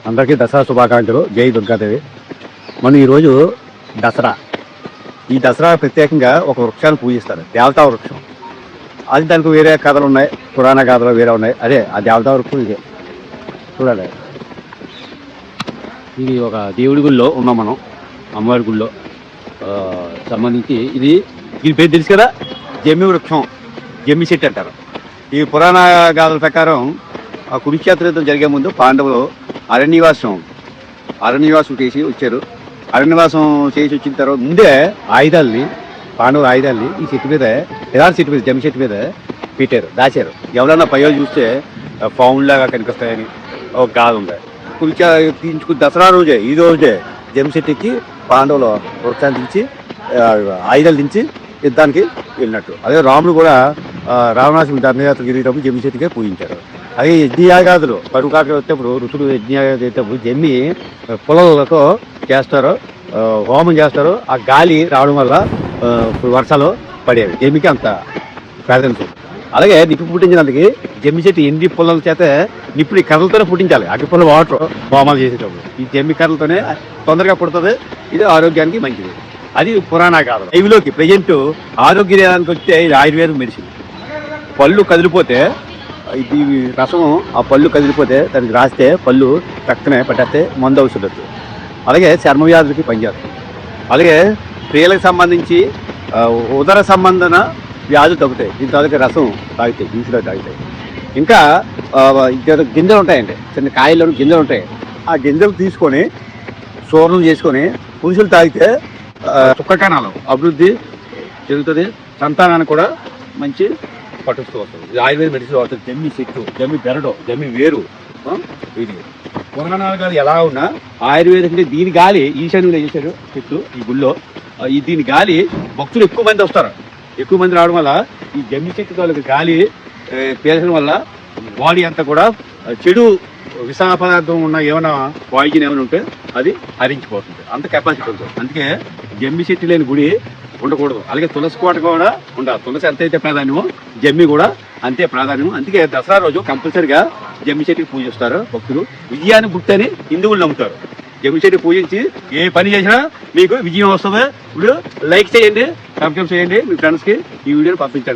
అందరికీ దసరా శుభాకాంక్షలు. జై దుర్గాదేవి. మనం ఈరోజు దసరా. ఈ దసరా ప్రత్యేకంగా ఒక వృక్షాన్ని పూజిస్తారు, దేవతా వృక్షం. అది దానికి వేరే కథలు ఉన్నాయి, పురాణ కథలు వేరే ఉన్నాయి. అదే ఆ దేవతా వృక్షం ఇదే. చూడాలి, ఇది ఒక దేవుడి గుళ్ళో ఉన్నాం మనం, అమ్మవారి గుళ్ళో సంబంధించి. దీని పేరు తెలుసు కదా, జమ్మి వృక్షం, జమ్మి చెట్టు అంటారు. ఈ పురాణ గాథల ప్రకారం ఆ కురుక్షేత్ర యుద్ధం జరిగే ముందు పాండవులు అరణ్యవాసం చేసి వచ్చారు. అరణ్యవాసం చేసి వచ్చిన తర్వాత ముందే పాండవుల ఆయుధాలని ఈ చెట్టు మీద, ఎలాంటి చెట్టు మీద, జమ్మి చెట్టు మీద పెట్టారు, దాచారు. ఎవరన్నా పైగా చూస్తే ఫౌండ్లాగా కనిపిస్తాయని ఒక గాథ ఉంది. తీయించుకుని దసరా రోజే, ఈ రోజే జమ్మి చెట్టుకి పాండవులు వృక్షాన్ని దించి ఆయుధాలు దించి యుద్ధానికి వెళ్ళినట్టు. అదే రాముడు కూడా రావణాసుని దండయాత్ర తిరిగేటప్పుడు జమ్మి చెట్టుకే పూజించారు. అదే యజ్ఞయాగాదులు కరుకాక వచ్చేటప్పుడు ఋతులు యజ్ఞయాగాలు చేసేటప్పుడు జమ్మి పొలాలతో చేస్తారు, హోమం చేస్తారు. ఆ గాలి రావడం వల్ల వర్షాలు పడేవి. జమ్మికి అంత ప్రాధాన్యత. అలాగే నిప్పు పుట్టించినందుకు జమ్మి చెట్టు ఎండి పొలాల చేత నిప్పుడు ఈ కర్రలతోనే పుట్టించాలి. అగ్గి పొలం వాటర్ హోమాలు చేసేటప్పుడు ఈ జమ్మి కర్రలతోనే తొందరగా పుడుతుంది. ఇది ఆరోగ్యానికి మంచిది. అది పురాణ కాదు. ఇవిలోకి ప్రజెంట్ ఆరోగ్యానికి వస్తే ఇది ఆయుర్వేదం మెడిసిన్. పళ్ళు కదిలిపోతే ఇది రసం, ఆ పళ్ళు కదిలిపోతే దానికి రాస్తే పళ్ళు పక్కనే పట్టేస్తే మందు ఔషధం. అలాగే చర్మ వ్యాధులకి పనిచేస్తుంది. అలాగే స్త్రీలకు సంబంధించి ఉదర సంబంధన వ్యాధులు తగ్గుతాయి. దీని తాలూకా రసం తాగుతాయి, జ్యూస్లో తాగుతాయి. ఇంకా గింజలు ఉంటాయండి, చిన్న కాయల్లో గింజలు ఉంటాయి. ఆ గింజలు తీసుకొని చూర్ణం చేసుకొని పురుషులు తాగితే చుక్కకణాలు అభివృద్ధి జరుగుతుంది. సంతానానికి కూడా మంచి పట్టుస్తూ వస్తుంది. ఇది ఆయుర్వేద మెడిసిన్ అవుతుంది. జమ్మి చెట్టు, జమ్మి బెరడు, జమ్మి వేరు. ఇది పురాణాలు గారు ఎలా ఉన్నా ఆయుర్వేదం అంటే దీని గాలి ఈశాన్యంలో చేశారు చెట్టు ఈ గుళ్ళో. దీని గాలి భక్తులు ఎక్కువ మంది వస్తారు. ఎక్కువ మంది రావడం వల్ల ఈ జమ్మి చెట్టు తాలూకు గాలి పీల్చడం వల్ల బాడీ అంతా కూడా చెడు విష పదార్థం ఉన్న ఏమైనా పాయిజన్ ఏమైనా ఉంటే అది హరించిపోతుంది. అంత కెపాసిటీ ఉంటుంది. అందుకే జమ్మి చెట్టు లేని గుడి ఉండకూడదు. అలాగే తులసి కోట కూడా ఉండాలి. తులసి ఎంతైతే ప్రాధాన్యమో జమ్మి కూడా అంతే ప్రాధాన్యం. అందుకే దసరా రోజు కంపల్సరిగా జమ్మి చెట్టుకి పూజిస్తారు భక్తులు. విజయాన్ని గుర్తని హిందువులు నమ్ముతారు. జమ్మి చెట్టు పూజించి ఏ పని చేసినా మీకు విజయం వస్తుంది. ఇప్పుడు లైక్ చేయండి, సబ్స్క్రైబ్ చేయండి, మీ ఫ్రెండ్స్కి ఈ వీడియోని పంపించండి.